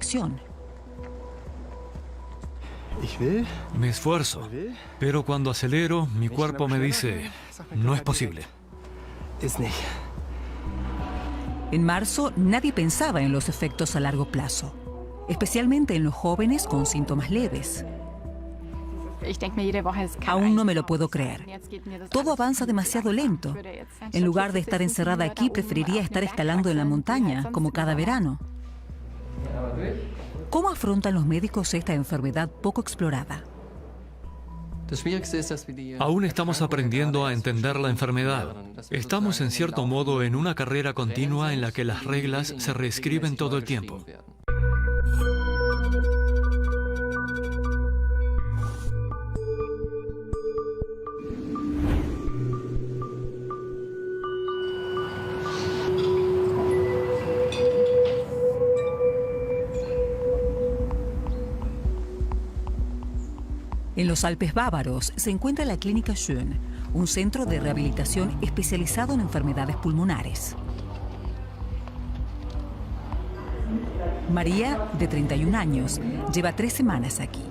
recuperación. Me esfuerzo, pero cuando acelero, mi cuerpo me dice, no es posible. En marzo, nadie pensaba en los efectos a largo plazo, especialmente en los jóvenes con síntomas leves. Aún no me lo puedo creer. Todo avanza demasiado lento. En lugar de estar encerrada aquí, preferiría estar escalando en la montaña, como cada verano. ¿Cómo afrontan los médicos esta enfermedad poco explorada? Aún estamos aprendiendo a entender la enfermedad. Estamos en cierto modo en una carrera continua en la que las reglas se reescriben todo el tiempo. En los Alpes bávaros se encuentra la Clínica Schön, un centro de rehabilitación especializado en enfermedades pulmonares. María, de 31 años, lleva 3 semanas aquí.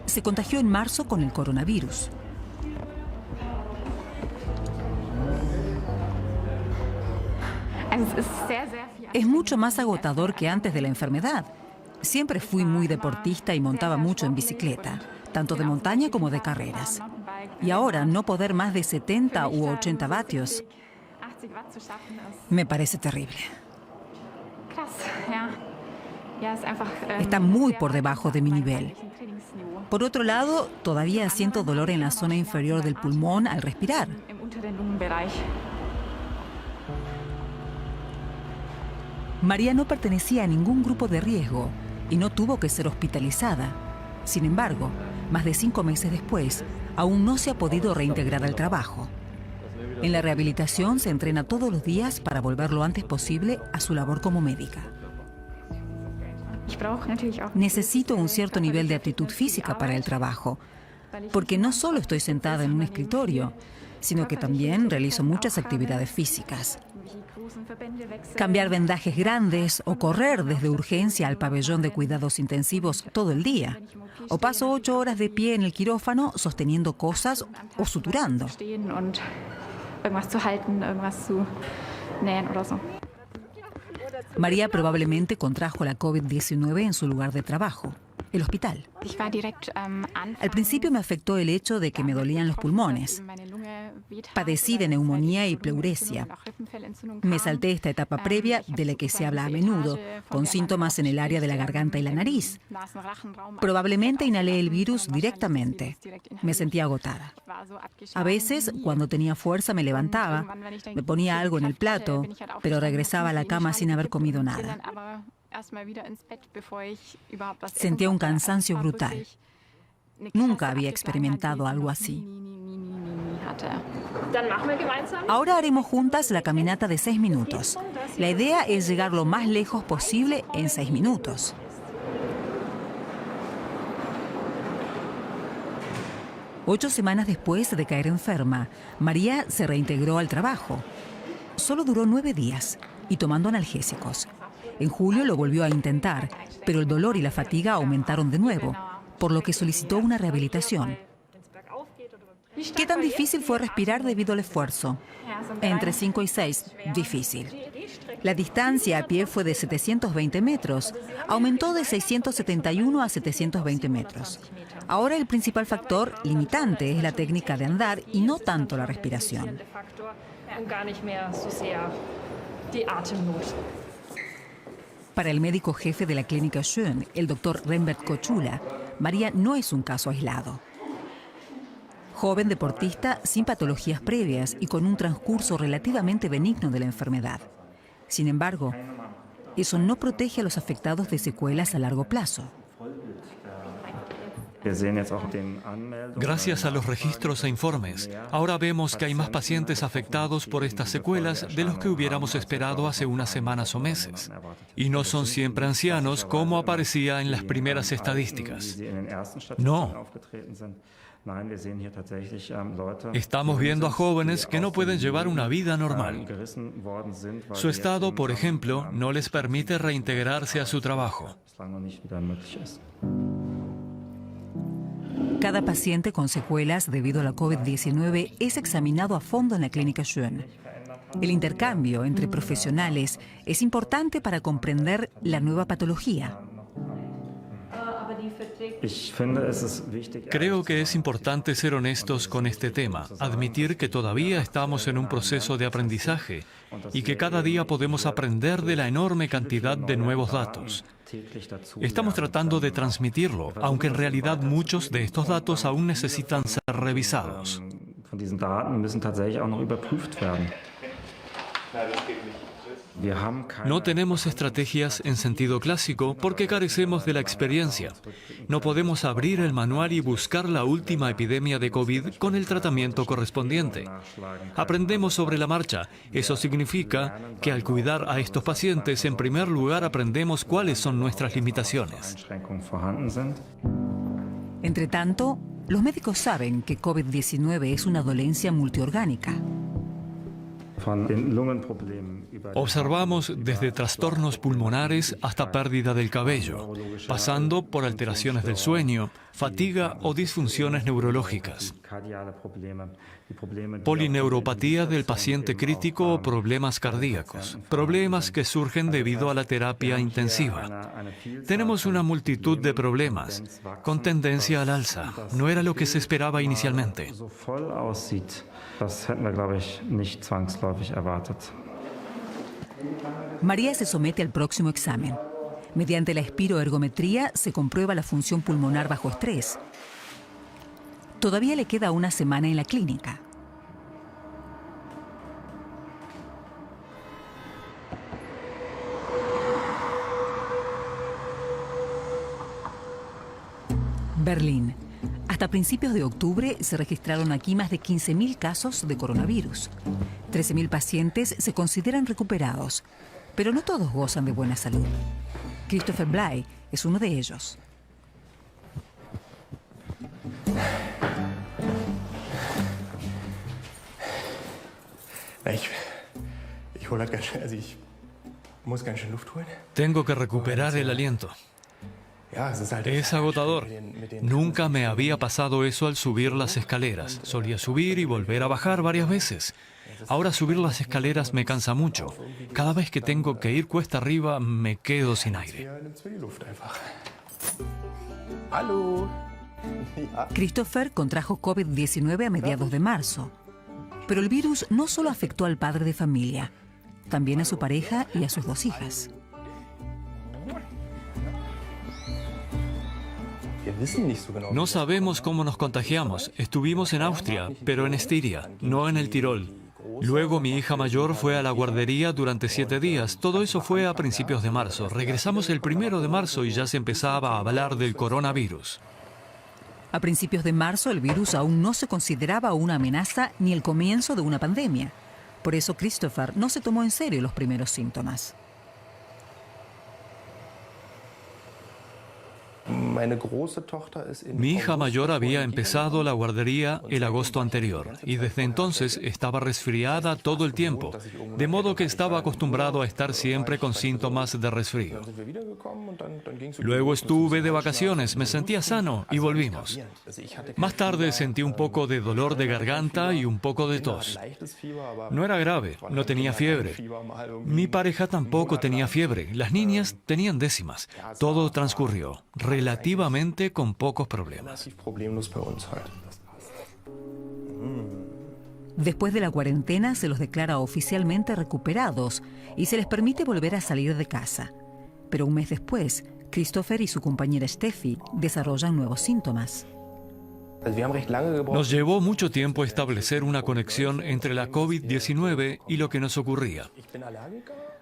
Se contagió en marzo con el coronavirus. Es mucho más agotador que antes de la enfermedad. Siempre fui muy deportista y montaba mucho en bicicleta, tanto de montaña como de carreras. Y ahora no poder más de 70 u 80 vatios me parece terrible. Está muy por debajo de mi nivel. Por otro lado, todavía siento dolor en la zona inferior del pulmón al respirar. María no pertenecía a ningún grupo de riesgo y no tuvo que ser hospitalizada. Sin embargo, más de 5 meses después, aún no se ha podido reintegrar al trabajo. En la rehabilitación se entrena todos los días para volver lo antes posible a su labor como médica. Necesito un cierto nivel de aptitud física para el trabajo, porque no solo estoy sentada en un escritorio, sino que también realizo muchas actividades físicas. Cambiar vendajes grandes o correr desde urgencia al pabellón de cuidados intensivos todo el día. O paso 8 horas de pie en el quirófano sosteniendo cosas o suturando. María probablemente contrajo la COVID-19 en su lugar de trabajo, el hospital. Al principio me afectó el hecho de que me dolían los pulmones. Padecí de neumonía y pleuresia. Me salté esta etapa previa de la que se habla a menudo, con síntomas en el área de la garganta y la nariz. Probablemente inhalé el virus directamente. Me sentía agotada. A veces, cuando tenía fuerza, me levantaba, me ponía algo en el plato, pero regresaba a la cama sin haber comido nada. Sentía un cansancio brutal. Nunca había experimentado algo así. Ahora haremos juntas la caminata de 6 minutos. La idea es llegar lo más lejos posible en 6 minutos. Ocho semanas después de caer enferma, María se reintegró al trabajo. Solo duró 9 días y tomando analgésicos. En julio lo volvió a intentar, pero el dolor y la fatiga aumentaron de nuevo, por lo que solicitó una rehabilitación. ¿Qué tan difícil fue respirar debido al esfuerzo? Entre 5 y 6, difícil. La distancia a pie fue de 720 metros, aumentó de 671 a 720 metros. Ahora el principal factor limitante es la técnica de andar y no tanto la respiración. Para el médico jefe de la Clínica Schön, el doctor Rembert Kochula, María no es un caso aislado. Joven deportista sin patologías previas y con un transcurso relativamente benigno de la enfermedad. Sin embargo, eso no protege a los afectados de secuelas a largo plazo. Gracias a los registros e informes, ahora vemos que hay más pacientes afectados por estas secuelas de los que hubiéramos esperado hace unas semanas o meses. Y no son siempre ancianos como aparecía en las primeras estadísticas. No. Estamos viendo a jóvenes que no pueden llevar una vida normal. Su estado, por ejemplo, no les permite reintegrarse a su trabajo. Cada paciente con secuelas debido a la COVID-19 es examinado a fondo en la clínica Schön. El intercambio entre profesionales es importante para comprender la nueva patología. Creo que es importante ser honestos con este tema, admitir que todavía estamos en un proceso de aprendizaje y que cada día podemos aprender de la enorme cantidad de nuevos datos. Estamos tratando de transmitirlo, aunque en realidad muchos de estos datos aún necesitan ser revisados. No tenemos estrategias en sentido clásico porque carecemos de la experiencia. No podemos abrir el manual y buscar la última epidemia de COVID con el tratamiento correspondiente. Aprendemos sobre la marcha. Eso significa que al cuidar a estos pacientes, en primer lugar aprendemos cuáles son nuestras limitaciones. Entre tanto, los médicos saben que COVID-19 es una dolencia multiorgánica. Observamos desde trastornos pulmonares hasta pérdida del cabello, pasando por alteraciones del sueño, fatiga o disfunciones neurológicas, polineuropatía del paciente crítico o problemas cardíacos, problemas que surgen debido a la terapia intensiva. Tenemos una multitud de problemas, con tendencia al alza. No era lo que se esperaba inicialmente. María se somete al próximo examen. Mediante la espiroergometría se comprueba la función pulmonar bajo estrés. Todavía le queda una semana en la clínica. Berlín. Hasta principios de octubre se registraron aquí más de 15.000 casos de coronavirus. 13.000 pacientes se consideran recuperados, pero no todos gozan de buena salud. Christopher Bley es uno de ellos. Tengo que recuperar el aliento. Es agotador. Nunca me había pasado eso al subir las escaleras. Solía subir y volver a bajar varias veces. Ahora subir las escaleras me cansa mucho. Cada vez que tengo que ir cuesta arriba, me quedo sin aire. Christopher contrajo COVID-19 a mediados de marzo. Pero el virus no solo afectó al padre de familia, también a su pareja y a sus 2 hijas. No sabemos cómo nos contagiamos. Estuvimos en Austria, pero en Estiria, no en el Tirol. Luego mi hija mayor fue a la guardería durante 7 días. Todo eso fue a principios de marzo. Regresamos el 1 de marzo y ya se empezaba a hablar del coronavirus. A principios de marzo el virus aún no se consideraba una amenaza ni el comienzo de una pandemia. Por eso Christopher no se tomó en serio los primeros síntomas. Mi hija mayor había empezado la guardería el agosto anterior y desde entonces estaba resfriada todo el tiempo, de modo que estaba acostumbrado a estar siempre con síntomas de resfrío. Luego estuve de vacaciones, me sentía sano y volvimos. Más tarde sentí un poco de dolor de garganta y un poco de tos. No era grave, no tenía fiebre. Mi pareja tampoco tenía fiebre, las niñas tenían décimas. Todo transcurrió relativamente con pocos problemas. Después de la cuarentena se los declara oficialmente recuperados y se les permite volver a salir de casa. Pero un mes después, Christopher y su compañera Steffi desarrollan nuevos síntomas. Nos llevó mucho tiempo establecer una conexión entre la COVID-19 y lo que nos ocurría.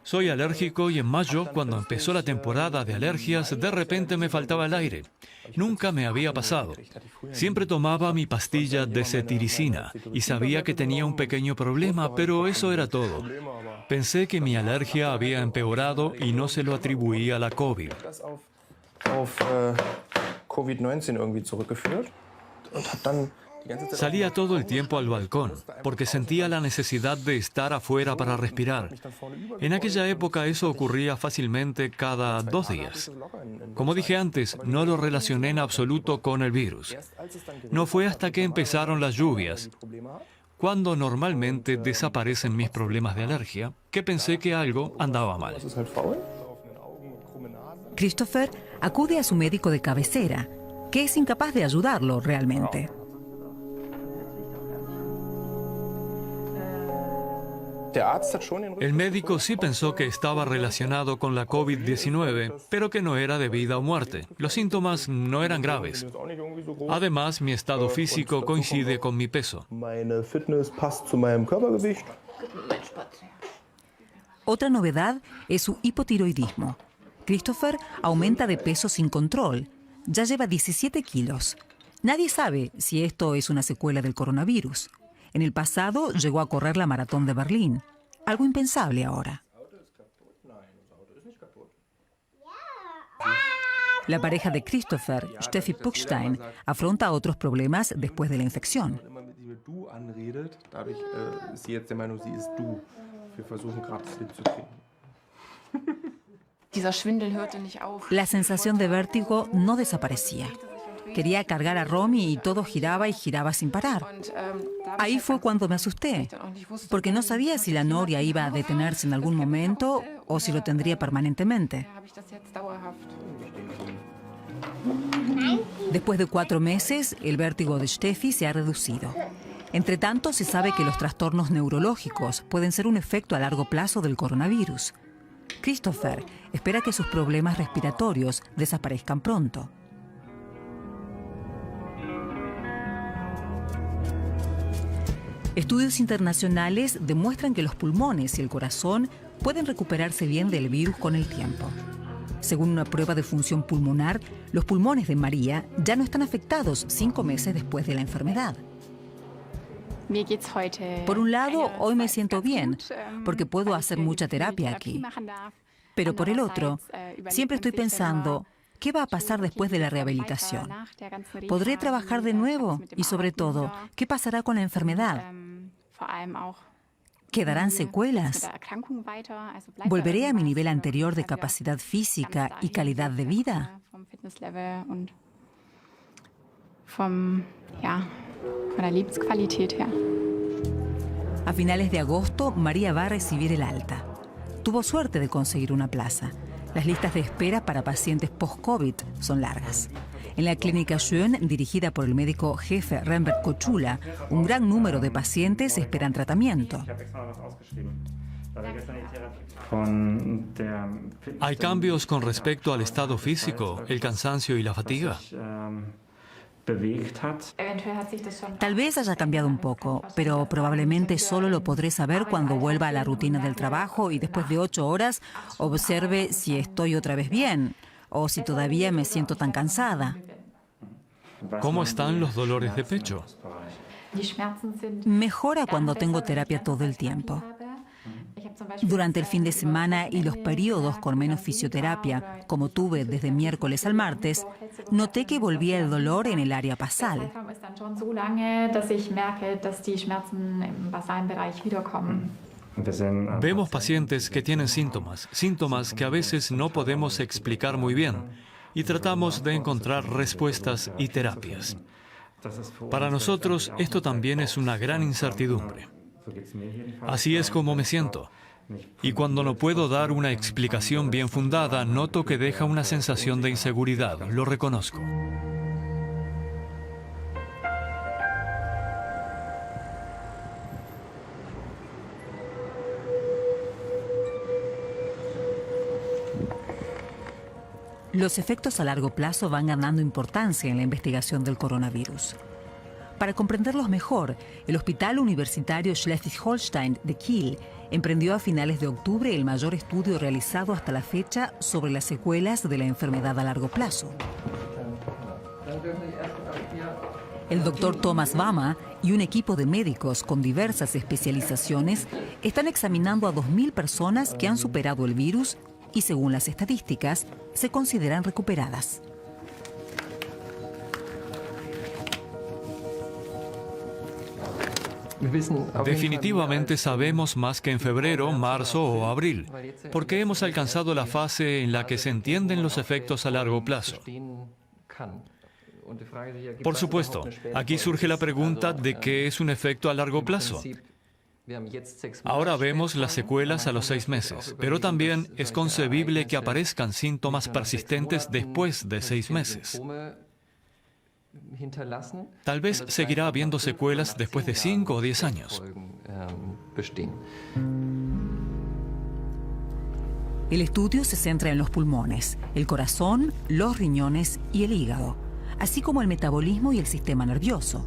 Soy alérgico y en mayo, cuando empezó la temporada de alergias, de repente me faltaba el aire. Nunca me había pasado. Siempre tomaba mi pastilla de cetiricina y sabía que tenía un pequeño problema, pero eso era todo. Pensé que mi alergia había empeorado y no se lo atribuía a la COVID. Salía todo el tiempo al balcón porque sentía la necesidad de estar afuera para respirar. En aquella época eso ocurría fácilmente cada 2 días. Como dije antes, no lo relacioné en absoluto con el virus. No fue hasta que empezaron las lluvias, cuando normalmente desaparecen mis problemas de alergia, que pensé que algo andaba mal. Christopher acude a su médico de cabecera, que es incapaz de ayudarlo realmente. El médico sí pensó que estaba relacionado con la COVID-19, pero que no era de vida o muerte. Los síntomas no eran graves. Además, mi estado físico coincide con mi peso. Otra novedad es su hipotiroidismo. Christopher aumenta de peso sin control. Ya lleva 17 kilos. Nadie sabe si esto es una secuela del coronavirus. En el pasado llegó a correr la maratón de Berlín. Algo impensable ahora. La pareja de Christopher, Steffi Puchstein, afronta otros problemas después de la infección. La sensación de vértigo no desaparecía. Quería cargar a Romy y todo giraba y giraba sin parar. Ahí fue cuando me asusté, porque no sabía si la noria iba a detenerse en algún momento o si lo tendría permanentemente. Después de 4 meses, el vértigo de Steffi se ha reducido. Entre tanto, se sabe que los trastornos neurológicos pueden ser un efecto a largo plazo del coronavirus. Christopher espera que sus problemas respiratorios desaparezcan pronto. Estudios internacionales demuestran que los pulmones y el corazón pueden recuperarse bien del virus con el tiempo. Según una prueba de función pulmonar, los pulmones de María ya no están afectados 5 meses después de la enfermedad. Por un lado, hoy me siento bien, porque puedo hacer mucha terapia aquí. Pero por el otro, siempre estoy pensando, ¿qué va a pasar después de la rehabilitación? ¿Podré trabajar de nuevo? Y sobre todo, ¿qué pasará con la enfermedad? ¿Quedarán secuelas? ¿Volveré a mi nivel anterior de capacidad física y calidad de vida? A finales de agosto, María va a recibir el alta. Tuvo suerte de conseguir una plaza. Las listas de espera para pacientes post-COVID son largas. En la clínica Schön, dirigida por el médico jefe Rembert Kochula, un gran número de pacientes esperan tratamiento. ¿Hay cambios con respecto al estado físico, el cansancio y la fatiga? Tal vez haya cambiado un poco, pero probablemente solo lo podré saber cuando vuelva a la rutina del trabajo y después de 8 horas observe si estoy otra vez bien o si todavía me siento tan cansada. ¿Cómo están los dolores de pecho? Mejora cuando tengo terapia todo el tiempo. Durante el fin de semana y los periodos con menos fisioterapia, como tuve desde miércoles al martes, noté que volvía el dolor en el área basal. Vemos pacientes que tienen síntomas que a veces no podemos explicar muy bien, y tratamos de encontrar respuestas y terapias. Para nosotros, esto también es una gran incertidumbre. Así es como me siento. Y cuando no puedo dar una explicación bien fundada, noto que deja una sensación de inseguridad, lo reconozco. Los efectos a largo plazo van ganando importancia en la investigación del coronavirus. Para comprenderlos mejor, el Hospital Universitario Schleswig-Holstein de Kiel emprendió a finales de octubre el mayor estudio realizado hasta la fecha sobre las secuelas de la enfermedad a largo plazo. El doctor Thomas Wammer y un equipo de médicos con diversas especializaciones están examinando a 2.000 personas que han superado el virus y, según las estadísticas, se consideran recuperadas. Definitivamente sabemos más que en febrero, marzo o abril, porque hemos alcanzado la fase en la que se entienden los efectos a largo plazo. Por supuesto, aquí surge la pregunta de qué es un efecto a largo plazo. Ahora vemos las secuelas a los 6 meses, pero también es concebible que aparezcan síntomas persistentes después de 6 meses. Tal vez seguirá habiendo secuelas después de 5 o 10 años. El estudio se centra en los pulmones, el corazón, los riñones y el hígado, así como el metabolismo y el sistema nervioso.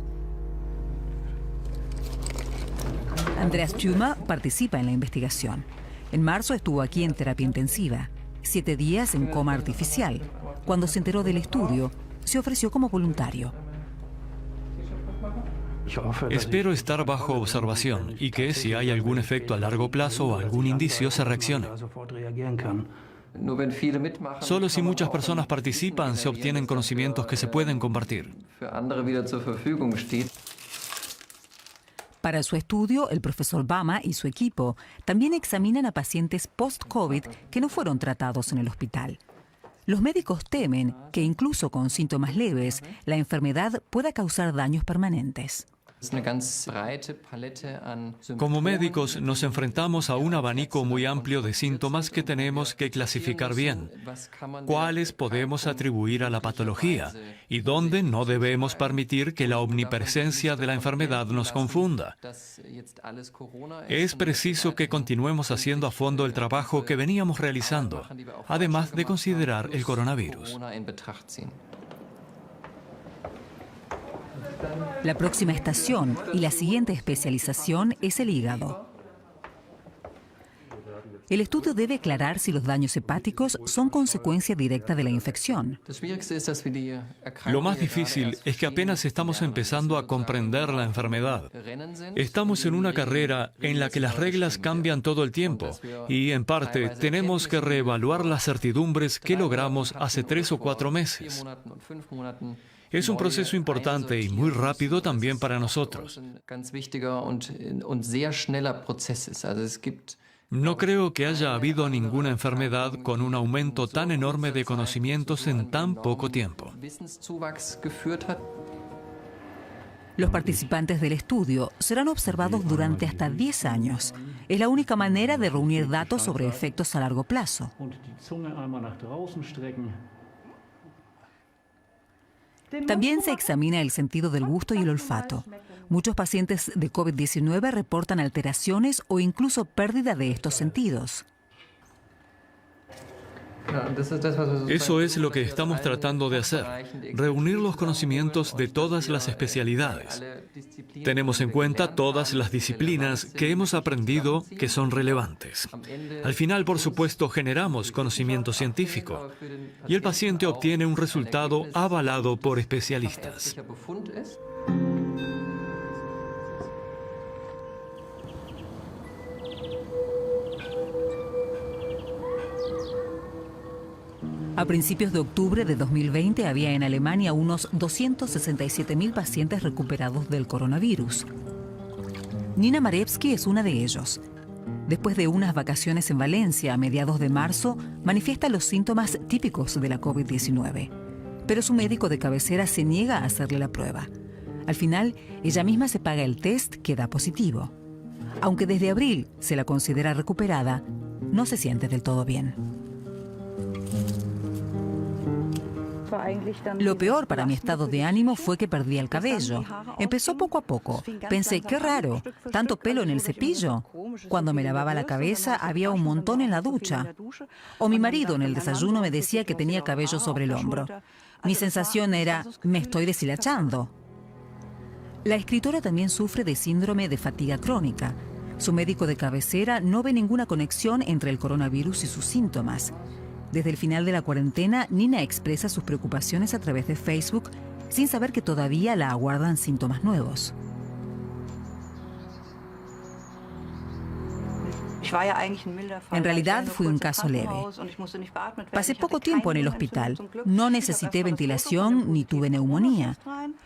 Andreas Tümer participa en la investigación. En marzo estuvo aquí en terapia intensiva, 7 días en coma artificial. Cuando se enteró del estudio, se ofreció como voluntario. Espero estar bajo observación y que si hay algún efecto a largo plazo o algún indicio se reaccione. Solo si muchas personas participan se obtienen conocimientos que se pueden compartir. Para su estudio, el profesor Bama y su equipo también examinan a pacientes post-COVID que no fueron tratados en el hospital. Los médicos temen que incluso con síntomas leves, la enfermedad pueda causar daños permanentes. Como médicos nos enfrentamos a un abanico muy amplio de síntomas que tenemos que clasificar bien. ¿Cuáles podemos atribuir a la patología? Y dónde no debemos permitir que la omnipresencia de la enfermedad nos confunda. Es preciso que continuemos haciendo a fondo el trabajo que veníamos realizando, además de considerar el coronavirus. La próxima estación y la siguiente especialización es el hígado. El estudio debe aclarar si los daños hepáticos son consecuencia directa de la infección. Lo más difícil es que apenas estamos empezando a comprender la enfermedad. Estamos en una carrera en la que las reglas cambian todo el tiempo y, en parte, tenemos que reevaluar las certidumbres que logramos hace 3 o 4 meses. Es un proceso importante y muy rápido también para nosotros. No creo que haya habido ninguna enfermedad con un aumento tan enorme de conocimientos en tan poco tiempo. Los participantes del estudio serán observados durante hasta 10 años. Es la única manera de reunir datos sobre efectos a largo plazo. También se examina el sentido del gusto y el olfato. Muchos pacientes de COVID-19 reportan alteraciones o incluso pérdida de estos sentidos. Eso es lo que estamos tratando de hacer, reunir los conocimientos de todas las especialidades. Tenemos en cuenta todas las disciplinas que hemos aprendido que son relevantes. Al final, por supuesto, generamos conocimiento científico y el paciente obtiene un resultado avalado por especialistas. A principios de octubre de 2020 había en Alemania unos 267.000 pacientes recuperados del coronavirus. Nina Marevsky es una de ellos. Después de unas vacaciones en Valencia a mediados de marzo, manifiesta los síntomas típicos de la COVID-19. Pero su médico de cabecera se niega a hacerle la prueba. Al final, ella misma se paga el test que da positivo. Aunque desde abril se la considera recuperada, no se siente del todo bien. Lo peor para mi estado de ánimo fue que perdí el cabello. Empezó poco a poco. Pensé, qué raro, tanto pelo en el cepillo. Cuando me lavaba la cabeza había un montón en la ducha. O mi marido en el desayuno me decía que tenía cabello sobre el hombro. Mi sensación era, me estoy deshilachando. La escritora también sufre de síndrome de fatiga crónica. Su médico de cabecera no ve ninguna conexión entre el coronavirus y sus síntomas. Desde el final de la cuarentena, Nina expresa sus preocupaciones a través de Facebook, sin saber que todavía la aguardan síntomas nuevos. En realidad fui un caso leve. Pasé poco tiempo en el hospital. No necesité ventilación ni tuve neumonía.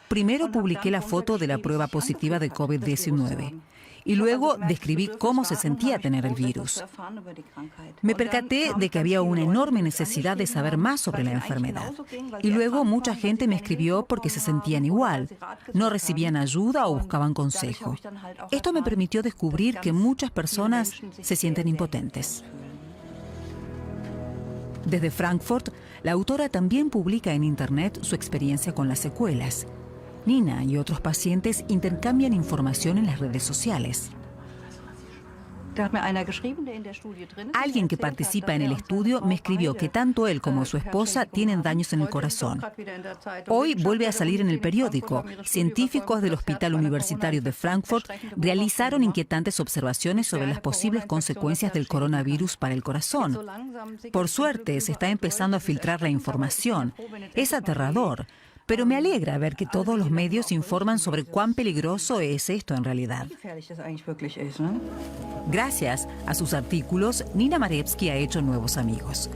Primero publiqué la foto de la prueba positiva de COVID-19 y luego describí cómo se sentía tener el virus. Me percaté de que había una enorme necesidad de saber más sobre la enfermedad. Y luego mucha gente me escribió porque se sentían igual, no recibían ayuda o buscaban consejo. Esto me permitió descubrir que muchas personas se sienten impotentes. Desde Frankfurt, la autora también publica en Internet su experiencia con las secuelas. Nina y otros pacientes intercambian información en las redes sociales. Alguien que participa en el estudio me escribió que tanto él como su esposa tienen daños en el corazón. Hoy vuelve a salir en el periódico. Científicos del Hospital Universitario de Frankfurt realizaron inquietantes observaciones sobre las posibles consecuencias del coronavirus para el corazón. Por suerte, se está empezando a filtrar la información. Es aterrador. Pero me alegra ver que todos los medios informan sobre cuán peligroso es esto en realidad. Gracias a sus artículos, Nina Marevsky ha hecho nuevos amigos.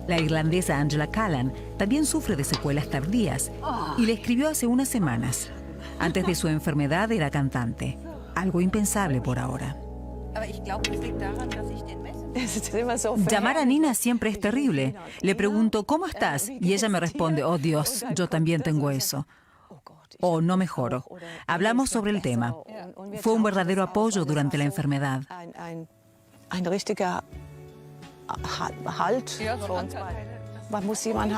La irlandesa Angela Callan también sufre de secuelas tardías y le escribió hace unas semanas. Antes de su enfermedad era cantante, algo impensable por ahora. Llamar a Nina siempre es terrible. Le pregunto, ¿cómo estás? Y ella me responde, oh Dios, yo también tengo eso. O no mejoro. Hablamos sobre el tema. Fue un verdadero apoyo durante la enfermedad.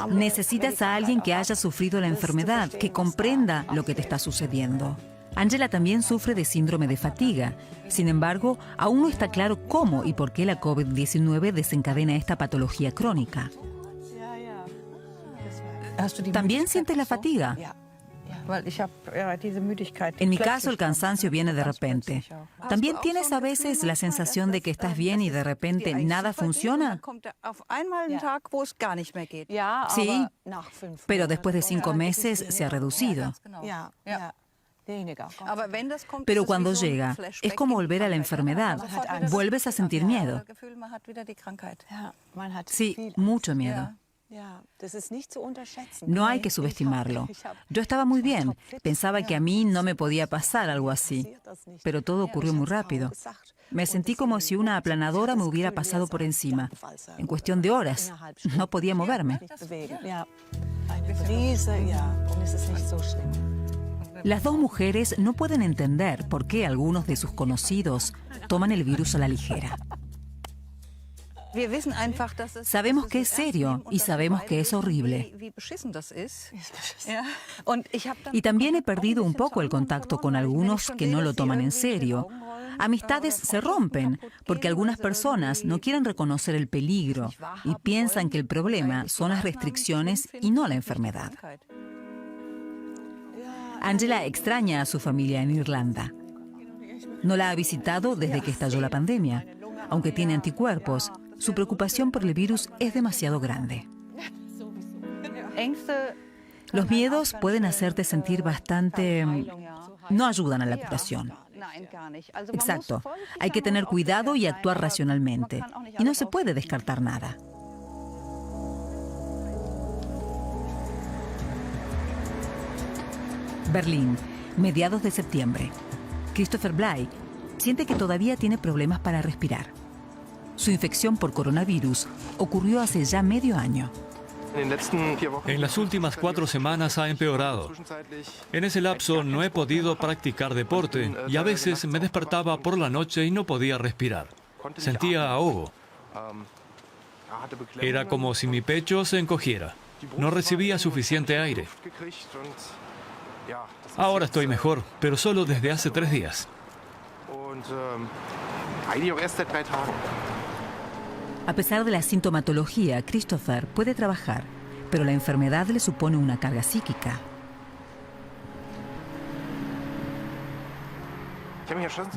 Necesitas a alguien que haya sufrido la enfermedad, que comprenda lo que te está sucediendo. Angela también sufre de síndrome de fatiga. Sin embargo, aún no está claro cómo y por qué la COVID-19 desencadena esta patología crónica. ¿También sientes la fatiga? En mi caso, el cansancio viene de repente. ¿También tienes a veces la sensación de que estás bien y de repente nada funciona? Sí, pero después de 5 meses se ha reducido. Pero cuando llega, es como volver a la enfermedad. Vuelves a sentir miedo. Sí, mucho miedo. No hay que subestimarlo. Yo estaba muy bien. Pensaba que a mí no me podía pasar algo así. Pero todo ocurrió muy rápido. Me sentí como si una aplanadora me hubiera pasado por encima. En cuestión de horas. No podía moverme. Las dos mujeres no pueden entender por qué algunos de sus conocidos toman el virus a la ligera. Sabemos que es serio y sabemos que es horrible. Y también he perdido un poco el contacto con algunos que no lo toman en serio. Amistades se rompen porque algunas personas no quieren reconocer el peligro y piensan que el problema son las restricciones y no la enfermedad. Angela extraña a su familia en Irlanda. No la ha visitado desde que estalló la pandemia. Aunque tiene anticuerpos, su preocupación por el virus es demasiado grande. Los miedos pueden hacerte sentir bastante... no ayudan a la curación. Exacto. Hay que tener cuidado y actuar racionalmente. Y no se puede descartar nada. Berlín, mediados de septiembre. Christopher Bly siente que todavía tiene problemas para respirar. Su infección por coronavirus ocurrió hace ya medio año. En las últimas 4 semanas ha empeorado. En ese lapso no he podido practicar deporte y a veces me despertaba por la noche y no podía respirar. Sentía ahogo. Era como si mi pecho se encogiera. No recibía suficiente aire. Ahora estoy mejor, pero solo desde hace 3 días. A pesar de la sintomatología, Christopher puede trabajar, pero la enfermedad le supone una carga psíquica.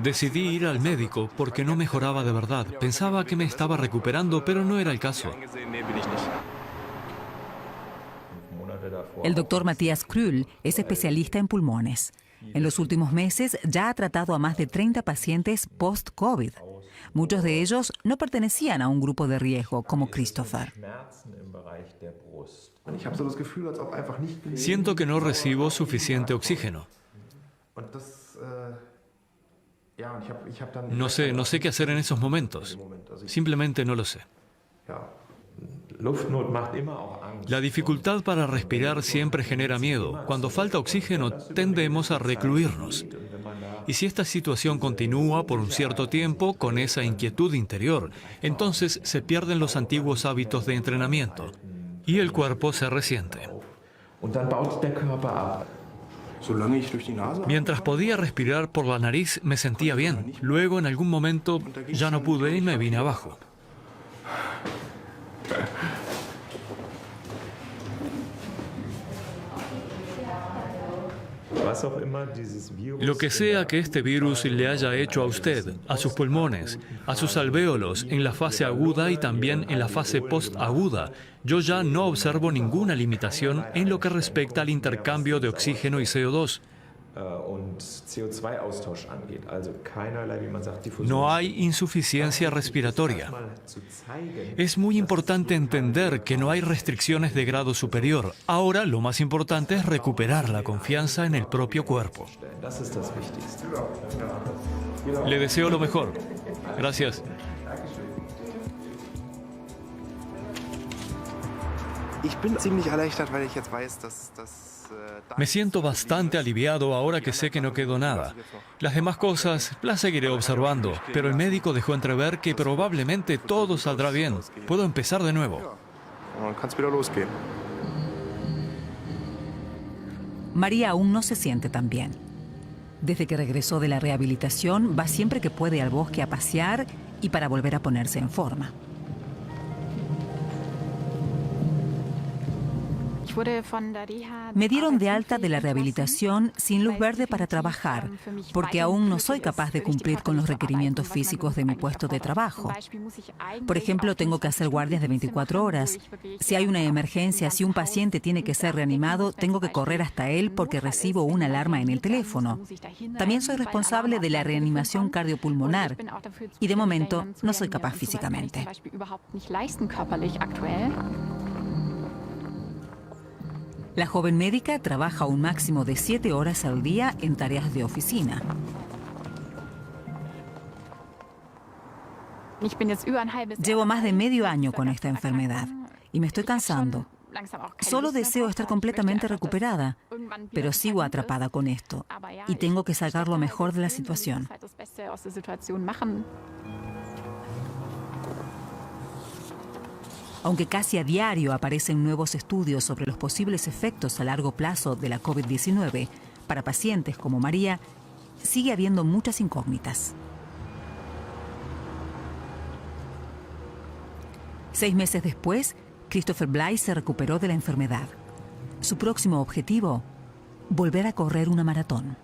Decidí ir al médico porque no mejoraba de verdad. Pensaba que me estaba recuperando, pero no era el caso. El doctor Matthias Krüll es especialista en pulmones. En los últimos meses ya ha tratado a más de 30 pacientes post-COVID. Muchos de ellos no pertenecían a un grupo de riesgo, como Christopher. Siento que no recibo suficiente oxígeno. No sé qué hacer en esos momentos. Simplemente no lo sé. La dificultad para respirar siempre genera miedo. Cuando falta oxígeno, tendemos a recluirnos. Y si esta situación continúa por un cierto tiempo con esa inquietud interior, entonces se pierden los antiguos hábitos de entrenamiento y el cuerpo se resiente. Mientras podía respirar por la nariz, me sentía bien. Luego, en algún momento, ya no pude y me vine abajo. Lo que sea que este virus le haya hecho a usted, a sus pulmones, a sus alvéolos en la fase aguda y también en la fase postaguda, yo ya no observo ninguna limitación en lo que respecta al intercambio de oxígeno y CO2. No hay insuficiencia respiratoria. Es muy importante entender que no hay restricciones de grado superior. Ahora lo más importante es recuperar la confianza en el propio cuerpo. Le deseo lo mejor. Gracias. Me siento bastante aliviado ahora que sé que no quedó nada. Las demás cosas las seguiré observando, pero el médico dejó entrever que probablemente todo saldrá bien. Puedo empezar de nuevo. María aún no se siente tan bien. Desde que regresó de la rehabilitación, va siempre que puede al bosque a pasear y para volver a ponerse en forma. Me dieron de alta de la rehabilitación sin luz verde para trabajar, porque aún no soy capaz de cumplir con los requerimientos físicos de mi puesto de trabajo. Por ejemplo, tengo que hacer guardias de 24 horas. Si hay una emergencia, si un paciente tiene que ser reanimado, tengo que correr hasta él porque recibo una alarma en el teléfono. También soy responsable de la reanimación cardiopulmonar y de momento no soy capaz físicamente. La joven médica trabaja un máximo de 7 horas al día en tareas de oficina. Llevo más de medio año con esta enfermedad y me estoy cansando. Solo deseo estar completamente recuperada, pero sigo atrapada con esto y tengo que sacar lo mejor de la situación. Aunque casi a diario aparecen nuevos estudios sobre los posibles efectos a largo plazo de la COVID-19 para pacientes como María, sigue habiendo muchas incógnitas. 6 meses después, Christopher Bly se recuperó de la enfermedad. Su próximo objetivo, volver a correr una maratón.